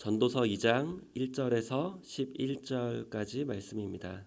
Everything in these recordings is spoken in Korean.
전도서 2장 1절에서 11절까지 말씀입니다.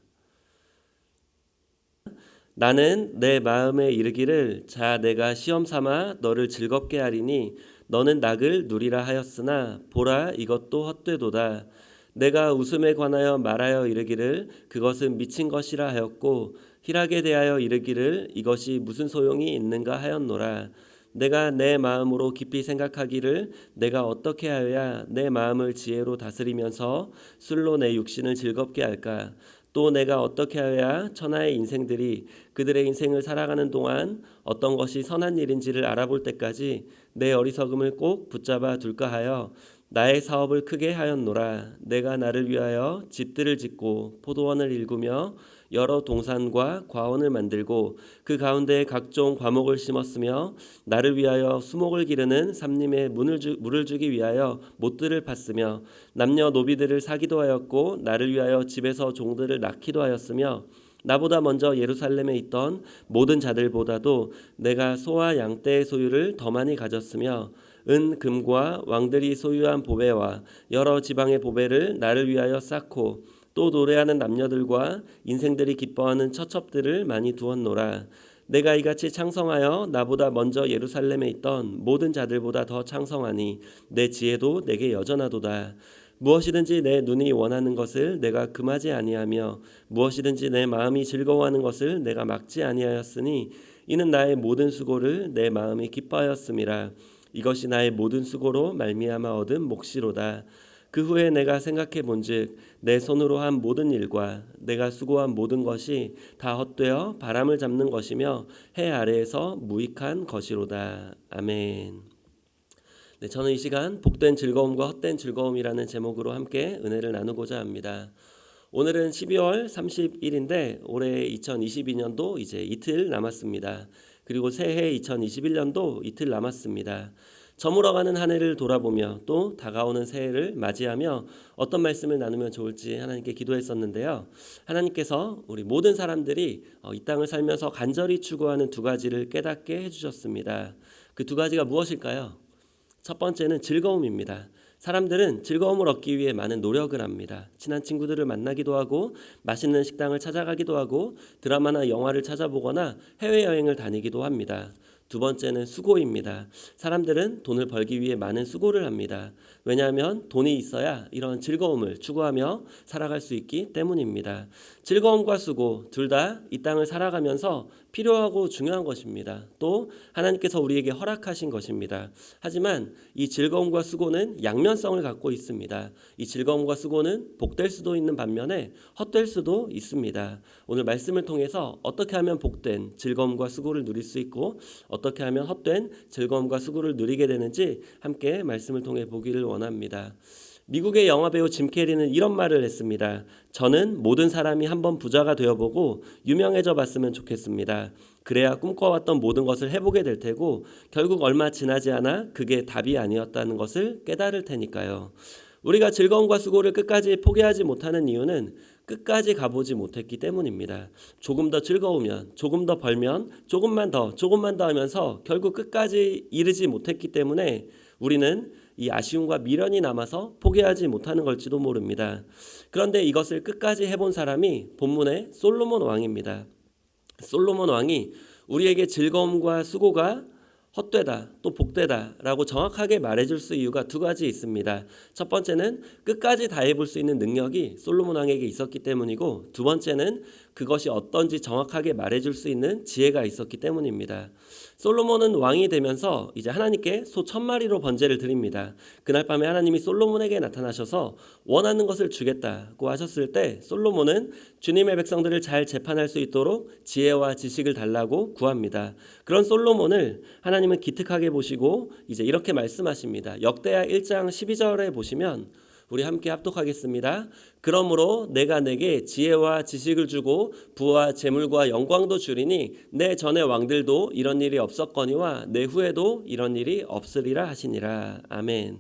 나는 내 마음에 이르기를 자 내가 시험 삼아 너를 즐겁게 하리니 너는 낙을 누리라 하였으나 보라 이것도 헛되도다. 내가 웃음에 관하여 말하여 이르기를 그것은 미친 것이라 하였고 희락에 대하여 이르기를 이것이 무슨 소용이 있는가 하였노라. 내가 내 마음으로 깊이 생각하기를 내가 어떻게 하여야 내 마음을 지혜로 다스리면서 술로 내 육신을 즐겁게 할까. 또 내가 어떻게 하여야 천하의 인생들이 그들의 인생을 살아가는 동안 어떤 것이 선한 일인지를 알아볼 때까지 내 어리석음을 꼭 붙잡아 둘까 하여 나의 사업을 크게 하였노라. 내가 나를 위하여 집들을 짓고 포도원을 일구며 여러 동산과 과원을 만들고 그 가운데에 각종 과목을 심었으며 나를 위하여 수목을 기르는 삼림에 물을 주기 위하여 못들을 팠으며 남녀 노비들을 사기도 하였고 나를 위하여 집에서 종들을 낳기도 하였으며 나보다 먼저 예루살렘에 있던 모든 자들보다도 내가 소와 양떼의 소유를 더 많이 가졌으며 은 금과 왕들이 소유한 보배와 여러 지방의 보배를 나를 위하여 쌓고 또 노래하는 남녀들과 인생들이 기뻐하는 처첩들을 많이 두었노라. 내가 이같이 창성하여 나보다 먼저 예루살렘에 있던 모든 자들보다 더 창성하니 내 지혜도 내게 여전하도다. 무엇이든지 내 눈이 원하는 것을 내가 금하지 아니하며 무엇이든지 내 마음이 즐거워하는 것을 내가 막지 아니하였으니 이는 나의 모든 수고를 내 마음이 기뻐하였음이라. 이것이 나의 모든 수고로 말미암아 얻은 몫이로다. 그 후에 내가 생각해 본즉 내 손으로 한 모든 일과 내가 수고한 모든 것이 다 헛되어 바람을 잡는 것이며 해 아래에서 무익한 것이로다. 아멘. 네, 저는 이 시간 복된 즐거움과 헛된 즐거움이라는 제목으로 함께 은혜를 나누고자 합니다. 오늘은 12월 30일인데 올해 2022년도 이제 이틀 남았습니다. 그리고 새해 2021년도 이틀 남았습니다. 저물어가는 한 해를 돌아보며 또 다가오는 새해를 맞이하며 어떤 말씀을 나누면 좋을지 하나님께 기도했었는데요. 하나님께서 우리 모든 사람들이 이 땅을 살면서 간절히 추구하는 두 가지를 깨닫게 해주셨습니다. 그 두 가지가 무엇일까요? 첫 번째는 즐거움입니다. 사람들은 즐거움을 얻기 위해 많은 노력을 합니다. 친한 친구들을 만나기도 하고 맛있는 식당을 찾아가기도 하고 드라마나 영화를 찾아보거나 해외여행을 다니기도 합니다. 두 번째는 수고입니다. 사람들은 돈을 벌기 위해 많은 수고를 합니다. 왜냐하면 돈이 있어야 이런 즐거움을 추구하며 살아갈 수 있기 때문입니다. 즐거움과 수고 둘 다 이 땅을 살아가면서 필요하고 중요한 것입니다. 또 하나님께서 우리에게 허락하신 것입니다. 하지만 이 즐거움과 수고는 양면성을 갖고 있습니다. 이 즐거움과 수고는 복될 수도 있는 반면에 헛될 수도 있습니다. 오늘 말씀을 통해서 어떻게 하면 복된 즐거움과 수고를 누릴 수 있고 어떻게 하면 헛된 즐거움과 수고를 누리게 되는지 함께 말씀을 통해 보기를 원합니다. 미국의 영화배우 짐 캐리는 이런 말을 했습니다. 저는 모든 사람이 한번 부자가 되어보고 유명해져 봤으면 좋겠습니다. 그래야 꿈꿔왔던 모든 것을 해보게 될 테고 결국 얼마 지나지 않아 그게 답이 아니었다는 것을 깨달을 테니까요. 우리가 즐거움과 수고를 끝까지 포기하지 못하는 이유는 끝까지 가보지 못했기 때문입니다. 조금 더 즐거우면, 조금 더 벌면, 조금만 더 하면서 결국 끝까지 이르지 못했기 때문에 우리는 이 아쉬움과 미련이 남아서 포기하지 못하는 걸지도 모릅니다. 그런데 이것을 끝까지 해본 사람이 본문의 솔로몬 왕입니다. 솔로몬 왕이 우리에게 즐거움과 수고가 헛되다 또 복되다 라고 정확하게 말해줄 수 이유가 두 가지 있습니다. 첫 번째는 끝까지 다 해볼 수 있는 능력이 솔로몬 왕에게 있었기 때문이고 두 번째는 그것이 어떤지 정확하게 말해줄 수 있는 지혜가 있었기 때문입니다. 솔로몬은 왕이 되면서 이제 하나님께 소 1000마리로 번제를 드립니다. 그날 밤에 하나님이 솔로몬에게 나타나셔서 원하는 것을 주겠다고 하셨을 때 솔로몬은 주님의 백성들을 잘 재판할 수 있도록 지혜와 지식을 달라고 구합니다. 그런 솔로몬을 하나님은 기특하게 보시고 이제 이렇게 말씀하십니다. 역대하 1장 12절에 보시면 우리 함께 합독하겠습니다. 그러므로 내가 내게 지혜와 지식을 주고 부와 재물과 영광도 주리니 내 전의 왕들도 이런 일이 없었거니와 내 후에도 이런 일이 없으리라 하시니라. 아멘.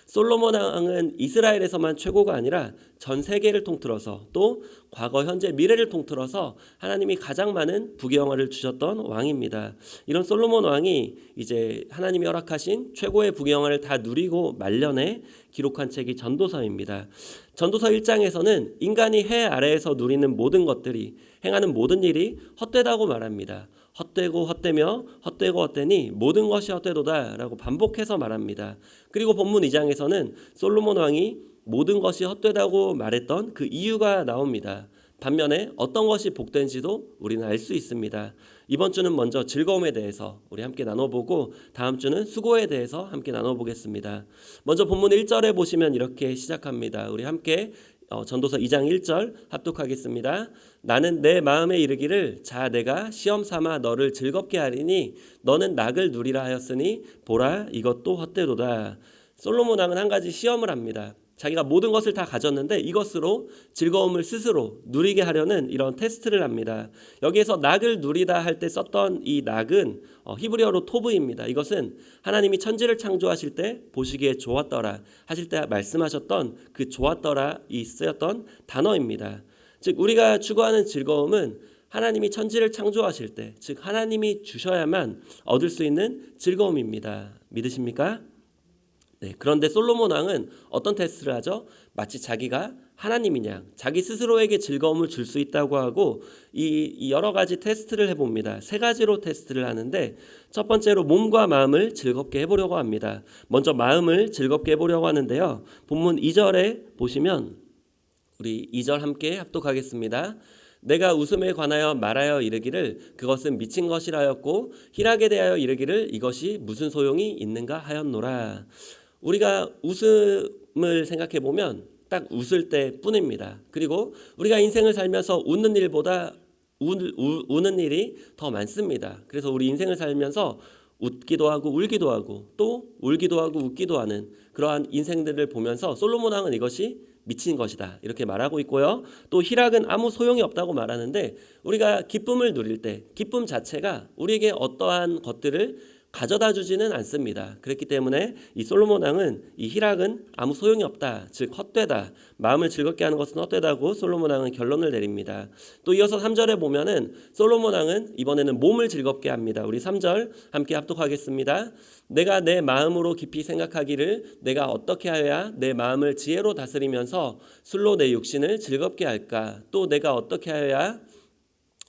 솔로몬 왕은 이스라엘에서만 최고가 아니라 전 세계를 통틀어서 또 과거, 현재, 미래를 통틀어서 하나님이 가장 많은 부귀영화를 주셨던 왕입니다. 이런 솔로몬 왕이 이제 하나님이 허락하신 최고의 부귀영화를 다 누리고 말년에 기록한 책이 전도서입니다. 전도서 1장에서는 인간이 해 아래에서 누리는 모든 것들이, 행하는 모든 일이 헛되다고 말합니다. 헛되고 헛되며 헛되고 헛되니 모든 것이 헛되도다 라고 반복해서 말합니다. 그리고 본문 2장에서는 솔로몬 왕이 모든 것이 헛되다고 말했던 그 이유가 나옵니다. 반면에 어떤 것이 복된지도 우리는 알 수 있습니다. 이번 주는 먼저 즐거움에 대해서 우리 함께 나눠보고 다음 주는 수고에 대해서 함께 나눠보겠습니다. 먼저 본문 1절에 보시면 이렇게 시작합니다. 우리 함께 전도서 2장 1절 합독하겠습니다. 나는 내 마음에 이르기를 자 내가 시험 삼아 너를 즐겁게 하리니 너는 낙을 누리라 하였으니 보라 이것도 헛되도다. 솔로몬 왕은 한 가지 시험을 합니다. 자기가 모든 것을 다 가졌는데 이것으로 즐거움을 스스로 누리게 하려는 이런 테스트를 합니다. 여기에서 낙을 누리다 할 때 썼던 이 낙은 히브리어로 토브입니다. 이것은 하나님이 천지를 창조하실 때 보시기에 좋았더라 하실 때 말씀하셨던 그 좋았더라 이 쓰였던 단어입니다. 즉 우리가 추구하는 즐거움은 하나님이 천지를 창조하실 때, 즉 하나님이 주셔야만 얻을 수 있는 즐거움입니다. 믿으십니까? 네, 그런데 솔로몬 왕은 어떤 테스트를 하죠? 마치 자기가 하나님이냐, 자기 스스로에게 즐거움을 줄 수 있다고 하고 이 여러 가지 테스트를 해봅니다. 세 가지로 테스트를 하는데 첫 번째로 몸과 마음을 즐겁게 해보려고 합니다. 먼저 마음을 즐겁게 해보려고 하는데요. 본문 2절에 보시면 우리 2절 함께 합독하겠습니다. 내가 웃음에 관하여 말하여 이르기를 그것은 미친 것이라 하였고 희락에 대하여 이르기를 이것이 무슨 소용이 있는가 하였노라. 우리가 웃음을 생각해 보면 딱 웃을 때뿐입니다. 그리고 우리가 인생을 살면서 웃는 일보다 우는 일이 더 많습니다. 그래서 우리 인생을 살면서 웃기도 하고 울기도 하고 또 울기도 하고 웃기도 하는 그러한 인생들을 보면서 솔로몬 왕은 이것이 미친 것이다 이렇게 말하고 있고요. 또 희락은 아무 소용이 없다고 말하는데 우리가 기쁨을 누릴 때 기쁨 자체가 우리에게 어떠한 것들을 가져다 주지는 않습니다. 그렇기 때문에 이 솔로몬 왕은 이 희락은 아무 소용이 없다, 즉 헛되다, 마음을 즐겁게 하는 것은 헛되다고 솔로몬 왕은 결론을 내립니다. 또 이어서 3절에 보면은 솔로몬 왕은 이번에는 몸을 즐겁게 합니다. 우리 3절 함께 합독하겠습니다. 내가 내 마음으로 깊이 생각하기를 내가 어떻게 하여야 내 마음을 지혜로 다스리면서 술로 내 육신을 즐겁게 할까? 또 내가 어떻게 하여야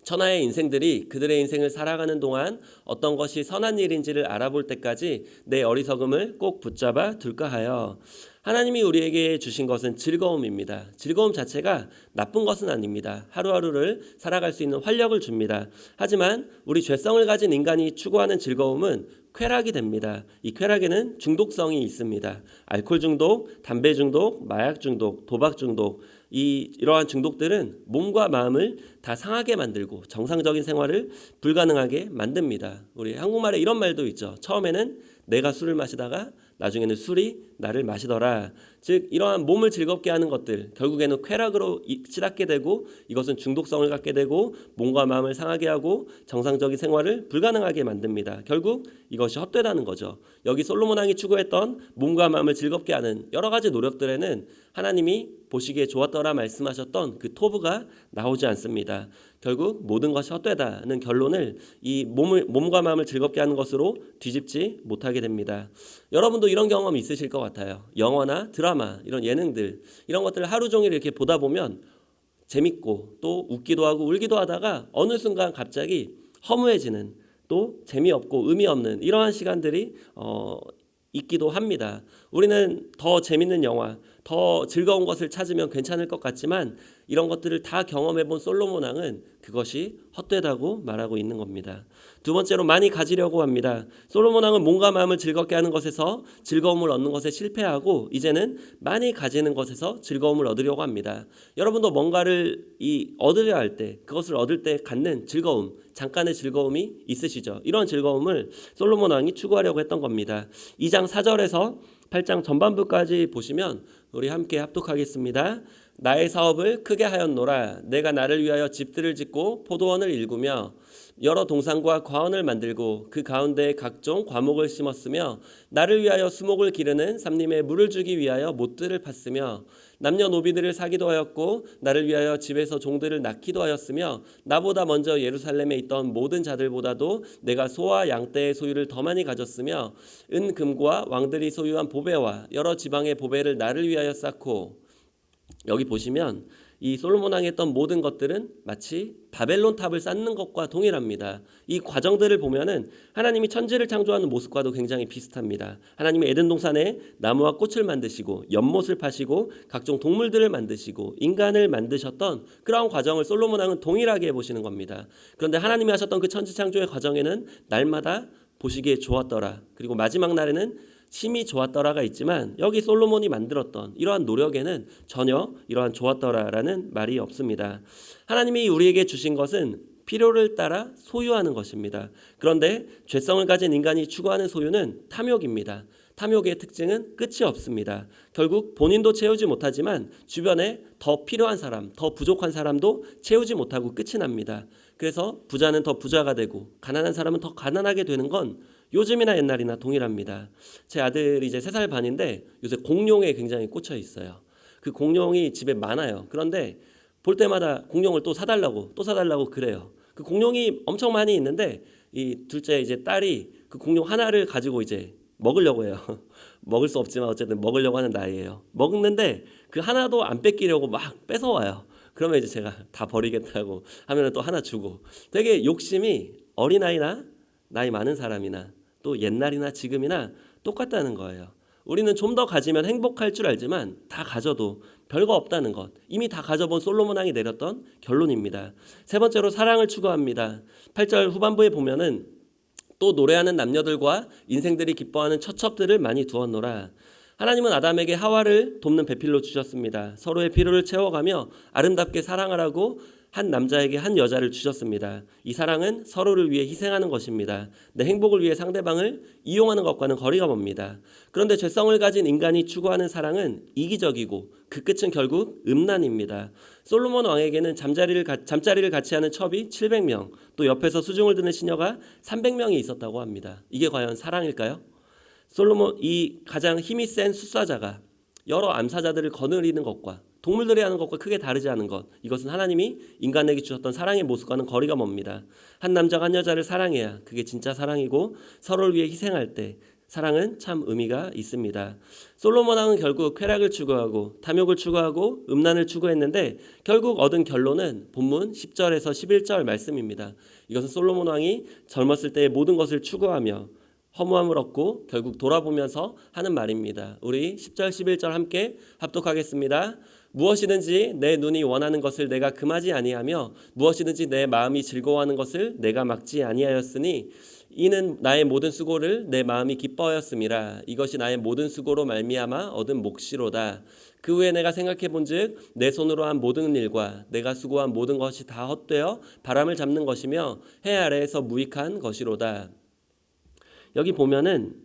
천하의 인생들이 그들의 인생을 살아가는 동안 어떤 것이 선한 일인지를 알아볼 때까지 내 어리석음을 꼭 붙잡아 둘까 하여. 하나님이 우리에게 주신 것은 즐거움입니다. 즐거움 자체가 나쁜 것은 아닙니다. 하루하루를 살아갈 수 있는 활력을 줍니다. 하지만 우리 죄성을 가진 인간이 추구하는 즐거움은 쾌락이 됩니다. 이 쾌락에는 중독성이 있습니다. 알코올 중독, 담배 중독, 마약 중독, 도박 중독, 이러한 중독들은 몸과 마음을 다 상하게 만들고 정상적인 생활을 불가능하게 만듭니다. 우리 한국말에 이런 말도 있죠. 처음에는 내가 술을 마시다가 나중에는 술이 나를 마시더라. 즉 이러한 몸을 즐겁게 하는 것들 결국에는 쾌락으로 치닫게 되고 이것은 중독성을 갖게 되고 몸과 마음을 상하게 하고 정상적인 생활을 불가능하게 만듭니다. 결국 이것이 헛되다는 거죠. 여기 솔로몬 왕이 추구했던 몸과 마음을 즐겁게 하는 여러 가지 노력들에는 하나님이 보시기에 좋았더라 말씀하셨던 그 토브가 나오지 않습니다. 결국 모든 것이 헛되다는 결론을 이 몸과 마음을 즐겁게 하는 것으로 뒤집지 못하게 됩니다. 여러분도 이런 경험 있으실 것 같아요. 영화나 드라마 이런 예능들 이런 것들을 하루 종일 이렇게 보다 보면 재밌고 또 웃기도 하고 울기도 하다가 어느 순간 갑자기 허무해지는 또 재미없고 의미 없는 이러한 시간들이 있기도 합니다. 우리는 더 재밌는 영화, 더 즐거운 것을 찾으면 괜찮을 것 같지만 이런 것들을 다 경험해본 솔로몬 왕은 그것이 헛되다고 말하고 있는 겁니다. 두 번째로 많이 가지려고 합니다. 솔로몬 왕은 몸과 마음을 즐겁게 하는 것에서 즐거움을 얻는 것에 실패하고 이제는 많이 가지는 것에서 즐거움을 얻으려고 합니다. 여러분도 뭔가를 얻으려 할 때 그것을 얻을 때 갖는 즐거움, 잠깐의 즐거움이 있으시죠? 이런 즐거움을 솔로몬 왕이 추구하려고 했던 겁니다. 2장 4절에서 8장 전반부까지 보시면 우리 함께 합독하겠습니다. 나의 사업을 크게 하였노라. 내가 나를 위하여 집들을 짓고 포도원을 일구며 여러 동산과 과원을 만들고 그 가운데에 각종 과목을 심었으며 나를 위하여 수목을 기르는 삼림에 물을 주기 위하여 못들을 팠으며 남녀노비들을 사기도 하였고 나를 위하여 집에서 종들을 낳기도 하였으며 나보다 먼저 예루살렘에 있던 모든 자들보다도 내가 소와 양떼의 소유를 더 많이 가졌으며 은금과 왕들이 소유한 보배와 여러 지방의 보배를 나를 위하여 쌓고. 여기 보시면 이 솔로몬 왕이 했던 모든 것들은 마치 바벨론 탑을 쌓는 것과 동일합니다. 이 과정들을 보면은 하나님이 천지를 창조하는 모습과도 굉장히 비슷합니다. 하나님이 에덴 동산에 나무와 꽃을 만드시고 연못을 파시고 각종 동물들을 만드시고 인간을 만드셨던 그러한 과정을 솔로몬 왕은 동일하게 해보시는 겁니다. 그런데 하나님이 하셨던 그 천지 창조의 과정에는 날마다 보시기에 좋았더라, 그리고 마지막 날에는 심히 좋았더라가 있지만 여기 솔로몬이 만들었던 이러한 노력에는 전혀 이러한 좋았더라라는 말이 없습니다. 하나님이 우리에게 주신 것은 필요를 따라 소유하는 것입니다. 그런데 죄성을 가진 인간이 추구하는 소유는 탐욕입니다. 탐욕의 특징은 끝이 없습니다. 결국 본인도 채우지 못하지만 주변에 더 필요한 사람, 더 부족한 사람도 채우지 못하고 끝이 납니다. 그래서 부자는 더 부자가 되고 가난한 사람은 더 가난하게 되는 건 요즘이나 옛날이나 동일합니다. 제 아들이 이제 3살 반인데 요새 공룡에 굉장히 꽂혀 있어요. 그 공룡이 집에 많아요. 그런데 볼 때마다 공룡을 또 사달라고 그래요. 그 공룡이 엄청 많이 있는데 이 둘째 이제 딸이 그 공룡 하나를 가지고 이제 먹으려고 해요. 먹을 수 없지만 어쨌든 먹으려고 하는 나이예요. 먹는데 그 하나도 안 뺏기려고 막 뺏어와요. 그러면 이제 제가 다 버리겠다고 하면 또 하나 주고. 되게 욕심이 어린아이나 나이 많은 사람이나 또 옛날이나 지금이나 똑같다는 거예요. 우리는 좀 더 가지면 행복할 줄 알지만 다 가져도 별거 없다는 것, 이미 다 가져본 솔로몬 왕이 내렸던 결론입니다. 세 번째로 사랑을 추구합니다. 8절 후반부에 보면은 또 노래하는 남녀들과 인생들이 기뻐하는 처첩들을 많이 두었노라. 하나님은 아담에게 하와를 돕는 배필로 주셨습니다. 서로의 필요를 채워가며 아름답게 사랑하라고 한 남자에게 한 여자를 주셨습니다. 이 사랑은 서로를 위해 희생하는 것입니다. 내 행복을 위해 상대방을 이용하는 것과는 거리가 멉니다. 그런데 죄성을 가진 인간이 추구하는 사랑은 이기적이고 그 끝은 결국 음란입니다. 솔로몬 왕에게는 잠자리를 같이 하는 첩이 700명, 또 옆에서 수중을 드는 시녀가 300명이 있었다고 합니다. 이게 과연 사랑일까요? 솔로몬, 이 가장 힘이 센 숫사자가 여러 암사자들을 거느리는 것과 동물들이 하는 것과 크게 다르지 않은 것, 이것은 하나님이 인간에게 주셨던 사랑의 모습과는 거리가 멉니다. 한 남자가 한 여자를 사랑해야 그게 진짜 사랑이고 서로를 위해 희생할 때 사랑은 참 의미가 있습니다. 솔로몬 왕은 결국 쾌락을 추구하고 탐욕을 추구하고 음란을 추구했는데 결국 얻은 결론은 본문 10절에서 11절 말씀입니다. 이것은 솔로몬 왕이 젊었을 때의 모든 것을 추구하며 허무함을 얻고 결국 돌아보면서 하는 말입니다. 우리 10절 11절 함께 합독하겠습니다. 무엇이든지 내 눈이 원하는 것을 내가 금하지 아니하며 무엇이든지 내 마음이 즐거워하는 것을 내가 막지 아니하였으니 이는 나의 모든 수고를 내 마음이 기뻐하였음이라. 이것이 나의 모든 수고로 말미암아 얻은 몫이로다. 그 후에 내가 생각해 본즉 내 손으로 한 모든 일과 내가 수고한 모든 것이 다 헛되어 바람을 잡는 것이며 해 아래에서 무익한 것이로다. 여기 보면은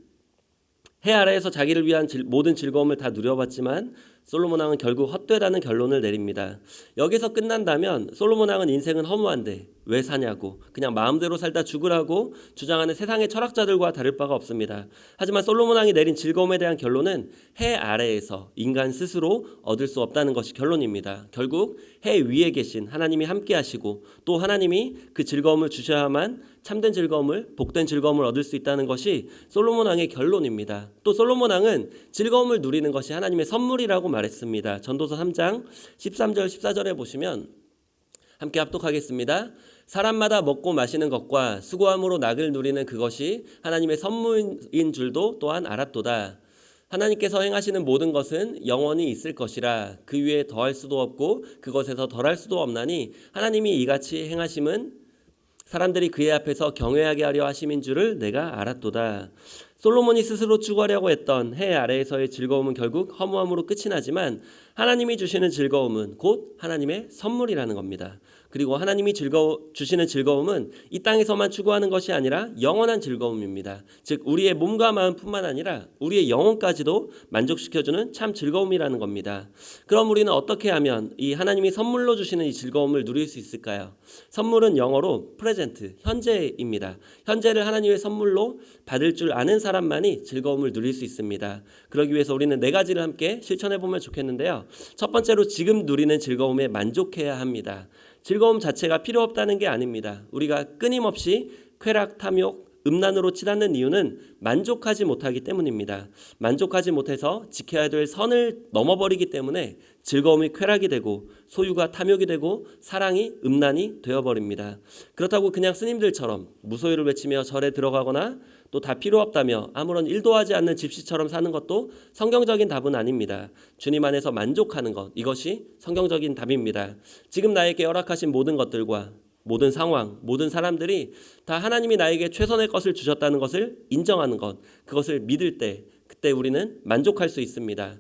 해 아래에서 자기를 위한 모든 즐거움을 다 누려봤지만 솔로몬 왕은 결국 헛되다는 결론을 내립니다. 여기서 끝난다면 솔로몬 왕은 인생은 허무한데 왜 사냐고 그냥 마음대로 살다 죽으라고 주장하는 세상의 철학자들과 다를 바가 없습니다. 하지만 솔로몬 왕이 내린 즐거움에 대한 결론은 해 아래에서 인간 스스로 얻을 수 없다는 것이 결론입니다. 결국 해 위에 계신 하나님이 함께 하시고 또 하나님이 그 즐거움을 주셔야만 참된 즐거움을, 복된 즐거움을 얻을 수 있다는 것이 솔로몬 왕의 결론입니다. 또 솔로몬 왕은 즐거움을 누리는 것이 하나님의 선물이라고 말했습니다. 전도서 3장 13절 14절에 보시면 함께 합독하겠습니다. 사람마다 먹고 마시는 것과 수고함으로 낙을 누리는 그것이 하나님의 선물인 줄도 또한 알았도다. 하나님께서 행하시는 모든 것은 영원히 있을 것이라. 그 위에 더할 수도 없고 그것에서 덜할 수도 없나니 하나님이 이같이 행하심은 사람들이 그의 앞에서 경외하게 하려 하심인 줄을 내가 알았도다. 솔로몬이 스스로 추구하려고 했던 해 아래에서의 즐거움은 결국 허무함으로 끝이 나지만 하나님이 주시는 즐거움은 곧 하나님의 선물이라는 겁니다. 그리고 하나님이 주시는 즐거움은 이 땅에서만 추구하는 것이 아니라 영원한 즐거움입니다. 즉 우리의 몸과 마음뿐만 아니라 우리의 영혼까지도 만족시켜주는 참 즐거움이라는 겁니다. 그럼 우리는 어떻게 하면 이 하나님이 선물로 주시는 이 즐거움을 누릴 수 있을까요? 선물은 영어로 프레젠트, 현재입니다. 현재를 하나님의 선물로 받을 줄 아는 사람만이 즐거움을 누릴 수 있습니다. 그러기 위해서 우리는 네 가지를 함께 실천해 보면 좋겠는데요. 첫 번째로 지금 누리는 즐거움에 만족해야 합니다. 즐거움 자체가 필요 없다는 게 아닙니다. 우리가 끊임없이 쾌락, 탐욕, 음란으로 치닫는 이유는 만족하지 못하기 때문입니다. 만족하지 못해서 지켜야 될 선을 넘어버리기 때문에 즐거움이 쾌락이 되고 소유가 탐욕이 되고 사랑이 음란이 되어버립니다. 그렇다고 그냥 스님들처럼 무소유를 외치며 절에 들어가거나 또 다 필요 없다며 아무런 일도 하지 않는 집시처럼 사는 것도 성경적인 답은 아닙니다. 주님 안에서 만족하는 것, 이것이 성경적인 답입니다. 지금 나에게 허락하신 모든 것들과 모든 상황, 모든 사람들이 다 하나님이 나에게 최선의 것을 주셨다는 것을 인정하는 것, 그것을 믿을 때 그때 우리는 만족할 수 있습니다.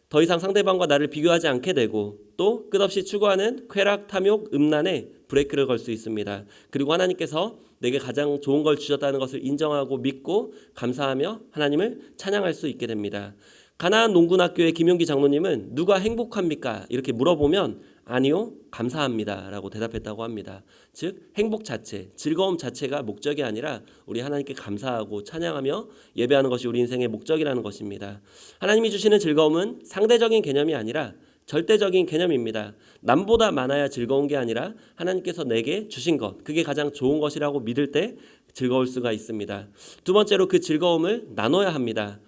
더 이상 상대방과 나를 비교하지 않게 되고 또 끝없이 추구하는 쾌락, 탐욕, 음란에 브레이크를 걸 수 있습니다. 그리고 하나님께서 내게 가장 좋은 걸 주셨다는 것을 인정하고 믿고 감사하며 하나님을 찬양할 수 있게 됩니다. 가나안 농군학교의 김용기 장로님은 누가 행복합니까? 이렇게 물어보면 아니요, 감사합니다 라고 대답했다고 합니다. 즉 행복 자체, 즐거움 자체가 목적이 아니라 우리 하나님께 감사하고 찬양하며 예배하는 것이 우리 인생의 목적이라는 것입니다. 하나님이 주시는 즐거움은 상대적인 개념이 아니라 절대적인 개념입니다. 남보다 많아야 즐거운 게 아니라 하나님께서 내게 주신 것, 그게 가장 좋은 것이라고 믿을 때 즐거울 수가 있습니다. 두 번째로 그 즐거움을 나눠야 합니다.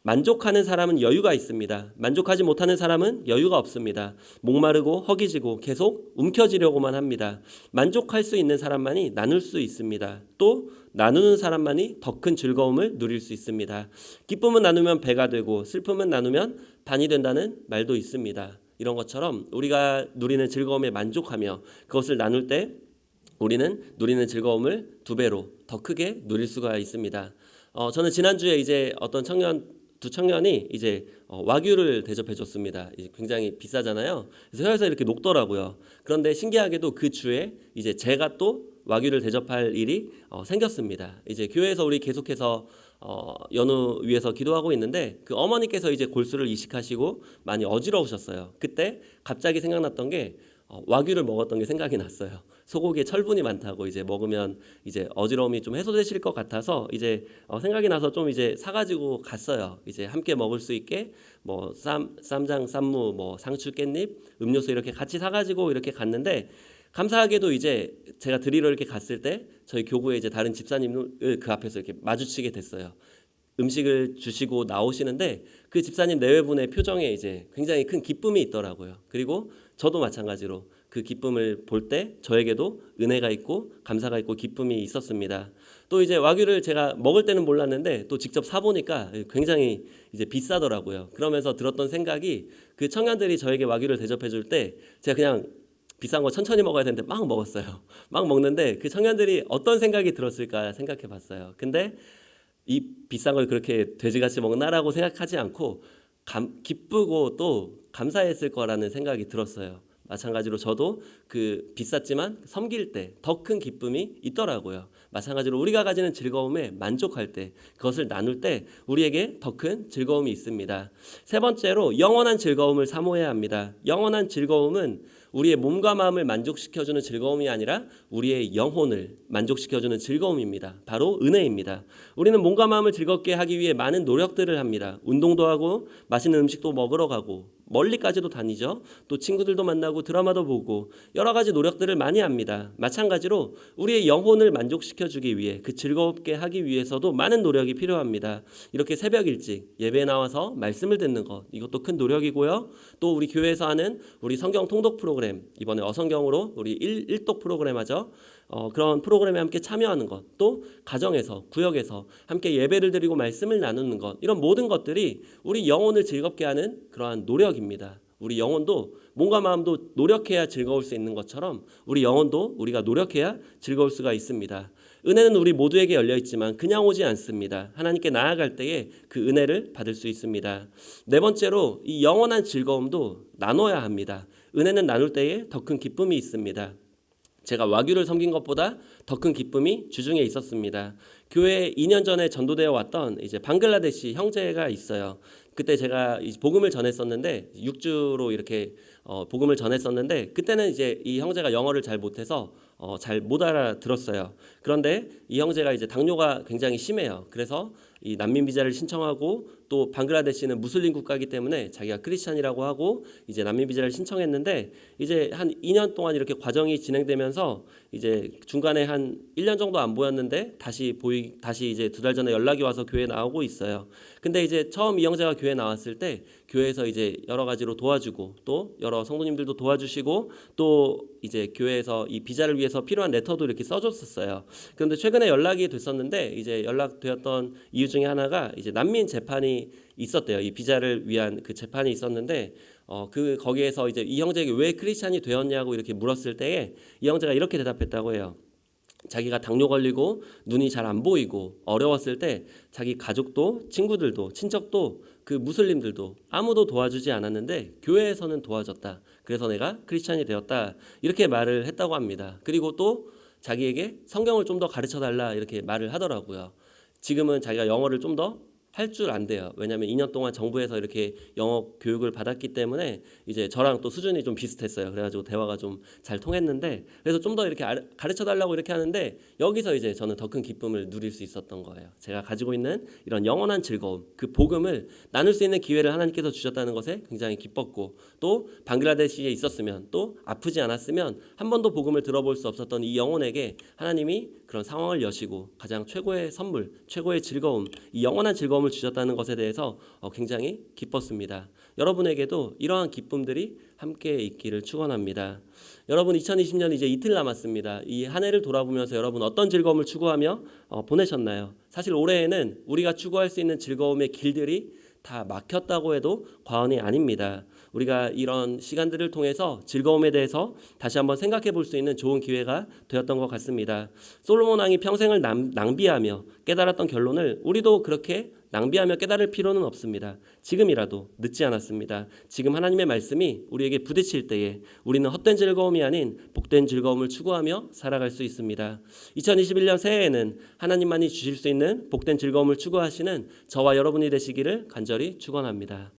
만족하는 사람은 여유가 있습니다. 만족하지 못하는 사람은 여유가 없습니다. 목마르고 허기지고 계속 움켜쥐려고만 합니다. 만족할 수 있는 사람만이 나눌 수 있습니다. 또 나누는 사람만이 더 큰 즐거움을 누릴 수 있습니다. 기쁨은 나누면 배가 되고 슬픔은 나누면 반이 된다는 말도 있습니다. 이런 것처럼 우리가 누리는 즐거움에 만족하며 그것을 나눌 때 우리는 누리는 즐거움을 두 배로 더 크게 누릴 수가 있습니다. 저는 지난주에 이제 어떤 두 청년이 이제 와규를 대접해줬습니다. 이제 굉장히 비싸잖아요. 그래서 혀에서 이렇게 녹더라고요. 그런데 신기하게도 그 주에 이제 제가 또 와규를 대접할 일이 생겼습니다. 이제 교회에서 우리 계속해서 연우 위에서 기도하고 있는데 그 어머니께서 이제 골수를 이식하시고 많이 어지러우셨어요. 그때 갑자기 생각났던 게 와규를 먹었던 게 생각이 났어요. 소고기에 철분이 많다고 이제 먹으면 이제 어지러움이 좀 해소되실 것 같아서 이제 생각이 나서 좀 이제 사가지고 갔어요. 이제 함께 먹을 수 있게 뭐 쌈장, 쌈무, 뭐 상추, 깻잎, 음료수 이렇게 같이 사가지고 이렇게 갔는데 감사하게도 이제 제가 드리러 이렇게 갔을 때 저희 교구에 이제 다른 집사님을 그 앞에서 이렇게 마주치게 됐어요. 음식을 주시고 나오시는데 그 집사님 내외분의 표정에 이제 굉장히 큰 기쁨이 있더라고요. 그리고 저도 마찬가지로 그 기쁨을 볼 때 저에게도 은혜가 있고 감사가 있고 기쁨이 있었습니다. 또 이제 와규를 제가 먹을 때는 몰랐는데 또 직접 사보니까 굉장히 이제 비싸더라고요. 그러면서 들었던 생각이 그 청년들이 저에게 와규를 대접해 줄 때 제가 그냥 비싼 거 천천히 먹어야 되는데 막 먹었어요. 막 먹는데 그 청년들이 어떤 생각이 들었을까 생각해 봤어요. 근데 이 비싼 걸 그렇게 돼지같이 먹나라고 생각하지 않고 기쁘고 또 감사했을 거라는 생각이 들었어요. 마찬가지로 저도 그 비쌌지만 섬길 때 더 큰 기쁨이 있더라고요. 마찬가지로 우리가 가지는 즐거움에 만족할 때 그것을 나눌 때 우리에게 더 큰 즐거움이 있습니다. 세 번째로 영원한 즐거움을 사모해야 합니다. 영원한 즐거움은 우리의 몸과 마음을 만족시켜주는 즐거움이 아니라 우리의 영혼을 만족시켜주는 즐거움입니다. 바로 은혜입니다. 우리는 몸과 마음을 즐겁게 하기 위해 많은 노력들을 합니다. 운동도 하고 맛있는 음식도 먹으러 가고 멀리까지도 다니죠. 또 친구들도 만나고 드라마도 보고 여러 가지 노력들을 많이 합니다. 마찬가지로 우리의 영혼을 만족시켜주기 위해 그 즐겁게 하기 위해서도 많은 노력이 필요합니다. 이렇게 새벽 일찍 예배에 나와서 말씀을 듣는 것, 이것도 큰 노력이고요. 또 우리 교회에서 하는 우리 성경 통독 프로그램, 이번에 어성경으로 우리 일독 프로그램 하죠. 그런 프로그램에 함께 참여하는 것, 또 가정에서 구역에서 함께 예배를 드리고 말씀을 나누는 것, 이런 모든 것들이 우리 영혼을 즐겁게 하는 그러한 노력입니다. 우리 영혼도 몸과 마음도 노력해야 즐거울 수 있는 것처럼 우리 영혼도 우리가 노력해야 즐거울 수가 있습니다. 은혜는 우리 모두에게 열려 있지만 그냥 오지 않습니다. 하나님께 나아갈 때에 그 은혜를 받을 수 있습니다. 네 번째로 이 영원한 즐거움도 나눠야 합니다. 은혜는 나눌 때에 더 큰 기쁨이 있습니다. 제가 와규를 섬긴 것보다 더 큰 기쁨이 주중에 있었습니다. 교회에 2년 전에 전도되어 왔던 이제 방글라데시 형제가 있어요. 그때 제가 이 복음을 전했었는데 6주로 이렇게 복음을 전했었는데 그때는 이제 이 형제가 영어를 잘 못해서 잘 못 알아들었어요. 그런데 이 형제가 이제 당뇨가 굉장히 심해요. 그래서 이 난민 비자를 신청하고 또 방글라데시는 무슬림 국가이기 때문에 자기가 크리스찬이라고 하고 이제 난민 비자를 신청했는데 이제 한 2년 동안 이렇게 과정이 진행되면서 이제 중간에 한 1년 정도 안 보였는데 다시 이제 2달 전에 연락이 와서 교회에 나오고 있어요. 근데 이제 처음 이 형제가 교회에 나왔을 때 교회에서 이제 여러 가지로 도와주고 또 여러 성도님들도 도와주시고 또 이제 교회에서 이 비자를 위해서 필요한 레터도 이렇게 써줬었어요. 그런데 최근에 연락이 됐었는데 이제 연락되었던 이유 중에 하나가 이제 난민 재판이 있었대요. 이 비자를 위한 그 재판이 있었는데 거기에서 이제 이 형제에게 왜 크리스찬이 되었냐고 이렇게 물었을 때에 이 형제가 이렇게 대답했다고 해요. 자기가 당뇨 걸리고 눈이 잘 안 보이고 어려웠을 때 자기 가족도 친구들도 친척도 그 무슬림들도 아무도 도와주지 않았는데 교회에서는 도와줬다. 그래서 내가 크리스찬이 되었다. 이렇게 말을 했다고 합니다. 그리고 또 자기에게 성경을 좀 더 가르쳐 달라 이렇게 말을 하더라고요. 지금은 자기가 영어를 좀 더 할 줄 안 돼요. 왜냐하면 2년 동안 정부에서 이렇게 영어 교육을 받았기 때문에 이제 저랑 또 수준이 좀 비슷했어요. 그래가지고 대화가 좀 잘 통했는데 그래서 좀 더 이렇게 가르쳐 달라고 이렇게 하는데 여기서 이제 저는 더 큰 기쁨을 누릴 수 있었던 거예요. 제가 가지고 있는 이런 영원한 즐거움, 그 복음을 나눌 수 있는 기회를 하나님께서 주셨다는 것에 굉장히 기뻤고 또 방글라데시에 있었으면 또 아프지 않았으면 한 번도 복음을 들어볼 수 없었던 이 영혼에게 하나님이 그런 상황을 여시고 가장 최고의 선물, 최고의 즐거움, 이 영원한 즐거움을 주셨다는 것에 대해서 굉장히 기뻤습니다. 여러분에게도 이러한 기쁨들이 함께 있기를 축원합니다. 여러분 2020년 이제 이틀 남았습니다. 이 한 해를 돌아보면서 여러분 어떤 즐거움을 추구하며 보내셨나요? 사실 올해에는 우리가 추구할 수 있는 즐거움의 길들이 다 막혔다고 해도 과언이 아닙니다. 우리가 이런 시간들을 통해서 즐거움에 대해서 다시 한번 생각해 볼 수 있는 좋은 기회가 되었던 것 같습니다. 솔로몬 왕이 평생을 낭비하며 깨달았던 결론을 우리도 그렇게 낭비하며 깨달을 필요는 없습니다. 지금이라도 늦지 않았습니다. 지금 하나님의 말씀이 우리에게 부딪힐 때에 우리는 헛된 즐거움이 아닌 복된 즐거움을 추구하며 살아갈 수 있습니다. 2021년 새해에는 하나님만이 주실 수 있는 복된 즐거움을 추구하시는 저와 여러분이 되시기를 간절히 축원합니다.